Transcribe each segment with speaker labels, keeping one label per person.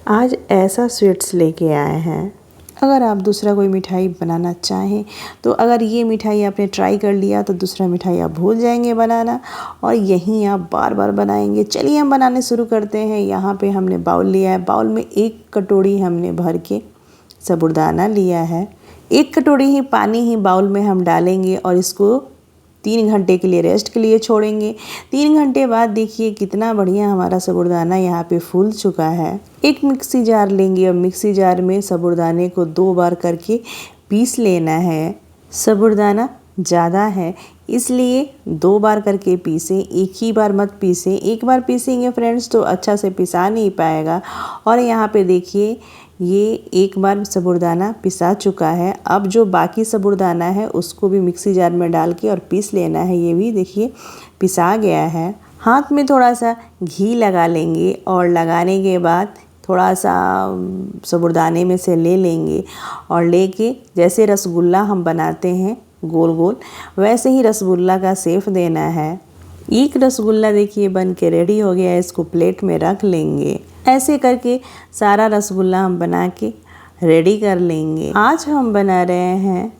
Speaker 1: आज ऐसा स्वीट्स लेके आए हैं। अगर आप दूसरा कोई मिठाई बनाना चाहें तो अगर ये मिठाई आपने ट्राई कर लिया तो दूसरा मिठाई आप भूल जाएंगे बनाना और यहीं आप बार बार बनाएंगे। चलिए हम बनाने शुरू करते हैं। यहाँ पे हमने बाउल लिया है। बाउल में 1 कटोरी हमने भर के साबूदाना लिया है। 1 कटोरी ही पानी ही बाउल में हम डालेंगे और इसको 3 घंटे के लिए रेस्ट के लिए छोड़ेंगे। 3 घंटे बाद देखिए कितना बढ़िया हमारा साबूदाना यहाँ पे फूल चुका है। एक मिक्सी जार लेंगे और मिक्सी जार में साबूदाने को 2 बार करके पीस लेना है। साबूदाना ज़्यादा है इसलिए 2 बार करके पीसें, एक ही बार मत पीसें। एक बार पीसेंगे फ्रेंड्स तो अच्छा से पिसा नहीं पाएगा। और यहाँ पे देखिए ये 1 बार साबूदाना पिसा चुका है। अब जो बाकी साबूदाना है उसको भी मिक्सी जार में डाल के और पीस लेना है। ये भी देखिए पिसा गया है। हाथ में थोड़ा सा घी लगा लेंगे और लगाने के बाद थोड़ा सा साबूदाने में से ले लेंगे और लेके जैसे रसगुल्ला हम बनाते हैं गोल गोल वैसे ही रसगुल्ला का शेप देना है। एक रसगुल्ला देखिए बन के रेडी हो गया है। इसको प्लेट में रख लेंगे। ऐसे करके सारा रसगुल्ला हम बना के रेडी कर लेंगे। आज हम बना रहे हैं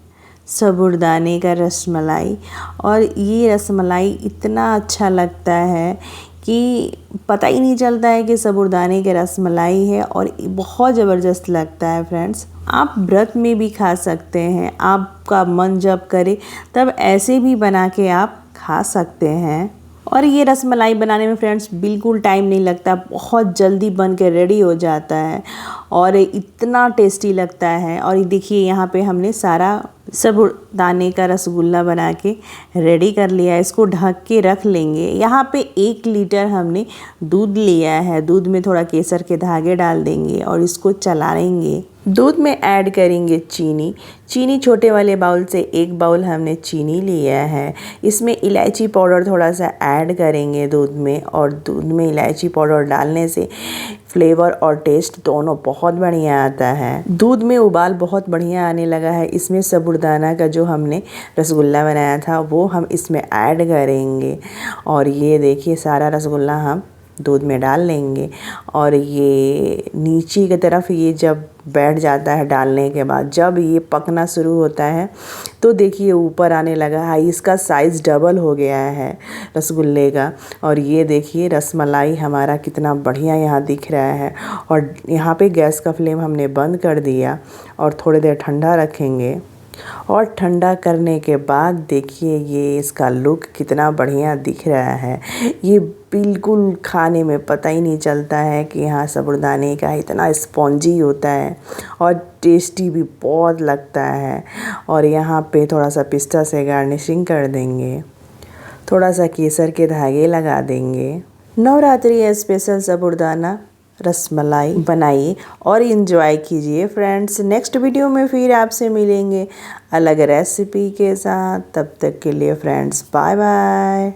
Speaker 1: साबूदाने का रसमलाई और ये रसमलाई इतना अच्छा लगता है कि पता ही नहीं चलता है कि साबूदाने के रसमलाई है और बहुत ज़बरदस्त लगता है फ्रेंड्स। आप व्रत में भी खा सकते हैं। आपका मन जब करे तब ऐसे भी बना के आप खा सकते हैं। और ये रसमलाई बनाने में फ्रेंड्स बिल्कुल टाइम नहीं लगता, बहुत जल्दी बन के रेडी हो जाता है और इतना टेस्टी लगता है। और देखिए यहाँ पे हमने सारा साबूदाने का रसगुल्ला बना के रेडी कर लिया है। इसको ढक के रख लेंगे। यहाँ पे 1 लीटर हमने दूध लिया है। दूध में थोड़ा केसर के धागे डाल देंगे और इसको चलाएंगे। दूध में ऐड करेंगे चीनी। चीनी छोटे वाले बाउल से 1 बाउल हमने चीनी लिया है। इसमें इलायची पाउडर थोड़ा सा ऐड करेंगे दूध में और दूध में इलायची पाउडर डालने से फ्लेवर और टेस्ट दोनों बहुत बढ़िया आता है। दूध में उबाल बहुत बढ़िया आने लगा है। इसमें साबूदाना का जो हमने रसगुल्ला बनाया था वो हम इसमें ऐड करेंगे और ये देखिए सारा रसगुल्ला हम दूध में डाल लेंगे और ये नीचे की तरफ ये जब बैठ जाता है डालने के बाद, जब ये पकना शुरू होता है तो देखिए ऊपर आने लगा है। इसका साइज़ डबल हो गया है रसगुल्ले का और ये देखिए रसमलाई हमारा कितना बढ़िया यहाँ दिख रहा है। और यहाँ पे गैस का फ्लेम हमने बंद कर दिया और थोड़ी देर ठंडा रखेंगे। और ठंडा करने के बाद देखिए ये इसका लुक कितना बढ़िया दिख रहा है। ये बिल्कुल खाने में पता ही नहीं चलता है कि यहाँ साबूदाने का इतना स्पॉन्जी होता है और टेस्टी भी बहुत लगता है। और यहाँ पे थोड़ा सा पिस्ता से गार्निशिंग कर देंगे। थोड़ा सा केसर के धागे लगा देंगे। नवरात्रि स्पेशल साबूदाना रसमलाई बनाइए और इन्जॉय कीजिए फ्रेंड्स। नेक्स्ट वीडियो में फिर आपसे मिलेंगे अलग रेसिपी के साथ। तब तक के लिए फ्रेंड्स बाय बाय।